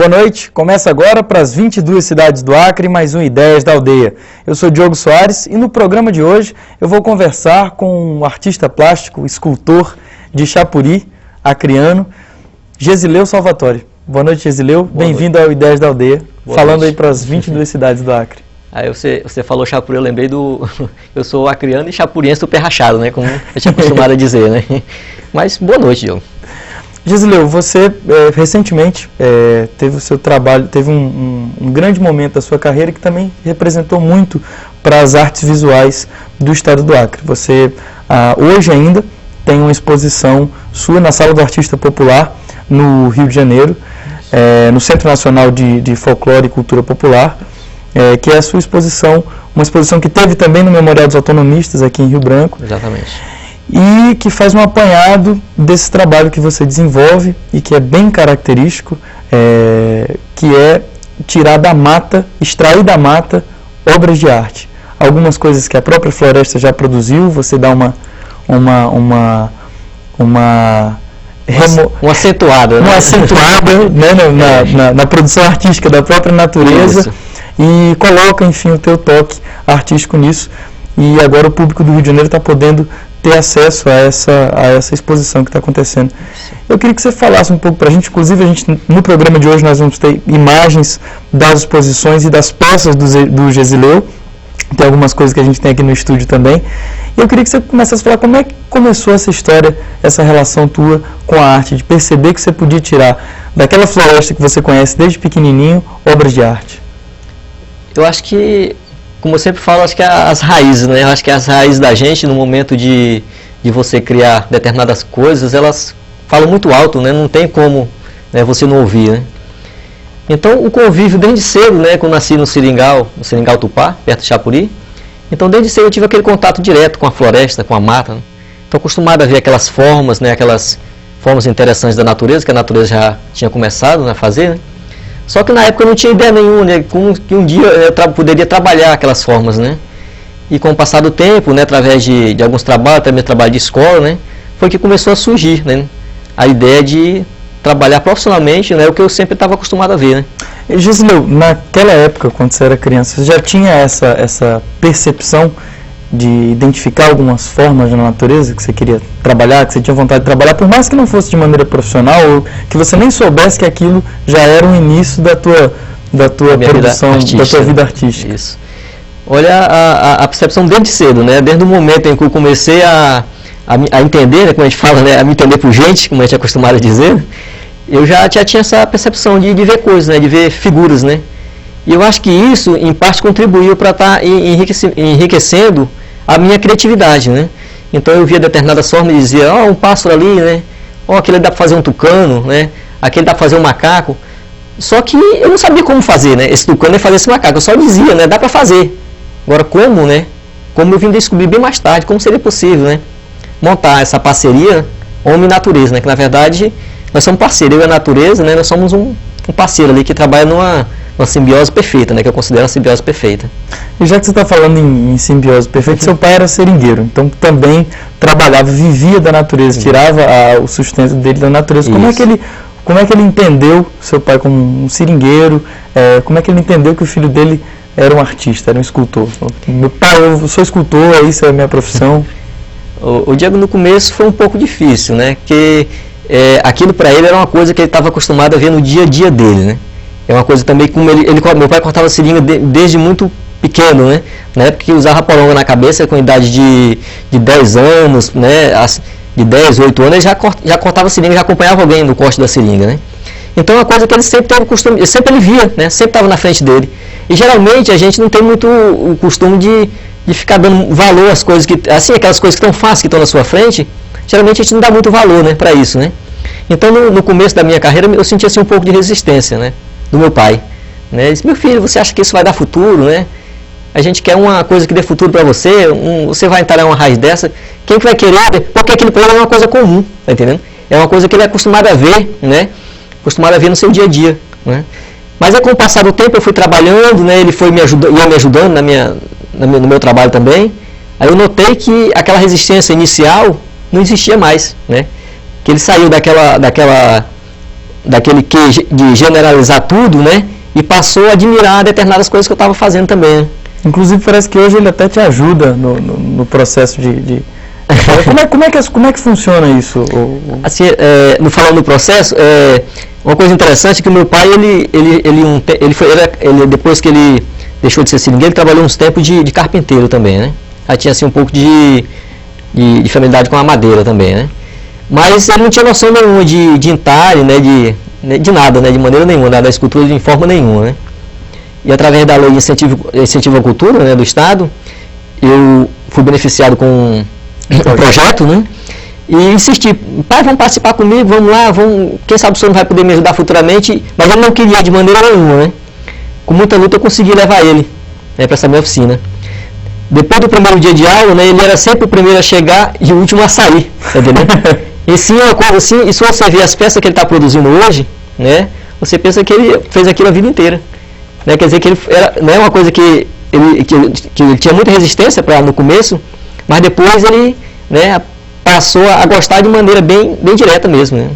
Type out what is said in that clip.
Boa noite, começa agora para as 22 cidades do Acre, mais um Ideias da Aldeia. Eu sou Diogo Soares e no programa de hoje eu vou conversar com um artista plástico, escultor de Chapuri, acreano, Gesileu Salvatore. Boa noite, Gesileu, bem-vindo ao Ideias da Aldeia, falando aí para as 22 cidades do Acre. Aí você falou Chapuri, eu lembrei eu sou acreano e chapuriense super rachado, né, como eu tinha acostumado a dizer, né. Mas boa noite, Diogo. Gesileu, você recentemente teve o seu trabalho, teve um grande momento da sua carreira que também representou muito para as artes visuais do estado do Acre. Você hoje ainda tem uma exposição sua na Sala do Artista Popular, no Rio de Janeiro, no Centro Nacional de Folclore e Cultura Popular, que é a sua exposição, uma exposição que teve também no Memorial dos Autonomistas aqui em Rio Branco. Exatamente. E que faz um apanhado desse trabalho que você desenvolve e que é bem característico, que é tirar da mata, extrair da mata obras de arte. Algumas coisas que a própria floresta já produziu, você dá uma acentuada, né? Uma acentuada né, na produção artística da própria natureza. Isso. E coloca, enfim, o teu toque artístico nisso. E agora o público do Rio de Janeiro está podendo ter acesso a essa exposição que está acontecendo. Eu queria que você falasse um pouco para a gente, inclusive no programa de hoje nós vamos ter imagens das exposições e das peças do Gesileu, tem algumas coisas que a gente tem aqui no estúdio também, e eu queria que você começasse a falar como é que começou essa história, essa relação tua com a arte, de perceber que você podia tirar daquela floresta que você conhece desde pequenininho, obras de arte. Eu acho que, como eu sempre falo, acho que as raízes, né? Eu acho que as raízes da gente, no momento de você criar determinadas coisas, elas falam muito alto, né? Não tem como, né, você não ouvir, né? Então, o convívio desde cedo, né? Quando eu nasci no Seringal Tupá, perto de Chapuri, então desde cedo eu tive aquele contato direto com a floresta, com a mata, né? Estou acostumado a ver aquelas formas, né? Aquelas formas interessantes da natureza, que a natureza já tinha começado a fazer, né? Só que na época eu não tinha ideia nenhuma, né, que um dia eu poderia trabalhar aquelas formas, né? E com o passar do tempo, né, através de alguns trabalhos, até meu trabalho de escola, né, foi que começou a surgir, né, a ideia de trabalhar profissionalmente, né, o que eu sempre estava acostumado a ver, né. Gesileu, naquela época, quando você era criança, você já tinha essa percepção de identificar algumas formas da natureza que você queria trabalhar, que você tinha vontade de trabalhar, por mais que não fosse de maneira profissional, ou que você nem soubesse que aquilo já era o início da tua produção, da tua vida artística? Isso. Olha, a percepção desde cedo, né? Desde o momento em que eu comecei a entender, né, como a gente fala, né, a me entender por gente, como a gente é acostumado a dizer, eu já tinha essa percepção de ver coisas, né, de ver figuras, né? E eu acho que isso, em parte, contribuiu para estar enriquecendo a minha criatividade, né? Então eu via determinadas formas e dizia, um pássaro ali, né? Aquele dá para fazer um tucano, né? Aquele dá para fazer um macaco. Só que eu não sabia como fazer, né? Esse tucano e fazer esse macaco. Eu só dizia, né? Dá para fazer. Agora como, né? Como eu vim descobrir bem mais tarde, como seria possível, né? Montar essa parceria homem e natureza, né? Que na verdade nós somos parceiros, eu e a natureza, né? Nós somos um parceiro ali que trabalha numa simbiose perfeita, né, que eu considero a simbiose perfeita. E já que você está falando em simbiose perfeita, seu pai era seringueiro, então também trabalhava, vivia da natureza, tirava o sustento dele da natureza. Como é que ele entendeu seu pai como um seringueiro? Como é que ele entendeu que o filho dele era um artista, era um escultor? Meu pai, eu sou escultor, isso é a minha profissão. O Diego, no começo foi um pouco difícil, né, porque aquilo para ele era uma coisa que ele estava acostumado a ver no dia a dia dele, né. É uma coisa também, como meu pai cortava seringa desde muito pequeno, né? Na época que usava poronga na cabeça, com idade de 10 anos, né? De 10, 8 anos, ele já cortava seringa, já acompanhava alguém no corte da seringa, né? Então é uma coisa que ele sempre teve o costume, sempre ele via, né? Sempre estava na frente dele. E geralmente a gente não tem muito o costume de ficar dando valor às coisas que, assim, aquelas coisas que estão fáceis, que estão na sua frente, geralmente a gente não dá muito valor, né? Para isso, né? Então no começo da minha carreira eu sentia assim um pouco de resistência, né? Do meu pai, né? Ele disse, meu filho, você acha que isso vai dar futuro, né? A gente quer uma coisa que dê futuro para você, você vai entrar em uma raiz dessa, quem que vai querer? Porque aquilo para ele é uma coisa comum, tá entendendo? É uma coisa que ele é acostumado a ver, né? Acostumado a ver no seu dia a dia, né? Mas com o passar do tempo eu fui trabalhando, né? Ele foi ia me ajudando no meu trabalho também. Aí eu notei que aquela resistência inicial não existia mais, né? Que ele saiu daquela daquele que de generalizar tudo, né? E passou a admirar determinadas coisas que eu estava fazendo também, né? Inclusive parece que hoje ele até te ajuda no processo de... Como é que funciona isso? Assim, falando no processo, uma coisa interessante é que o meu pai, depois que ele deixou de ser seringueiro, ele trabalhou uns tempos de carpinteiro também, né? Aí tinha assim um pouco de familiaridade com a madeira também, né? Mas ele não tinha noção nenhuma de entalhe, né? De nada, né? De maneira nenhuma, da escultura de forma nenhuma, né? E através da lei de incentivo à cultura, né, do Estado, eu fui beneficiado com um projeto, né? E insisti, pai, vamos participar comigo, vamos lá, quem sabe o senhor não vai poder me ajudar futuramente, mas ele não queria de maneira nenhuma, né? Com muita luta eu consegui levar ele, né, para essa minha oficina. Depois do primeiro dia de aula, né, ele era sempre o primeiro a chegar e o último a sair, entendeu? E sim, uma coisa assim, e se você ver as peças que ele está produzindo hoje, né, você pensa que ele fez aquilo a vida inteira. Né, quer dizer que ele não é uma coisa que ele tinha muita resistência no começo, mas depois ele, né, passou a gostar de maneira bem direta mesmo, né?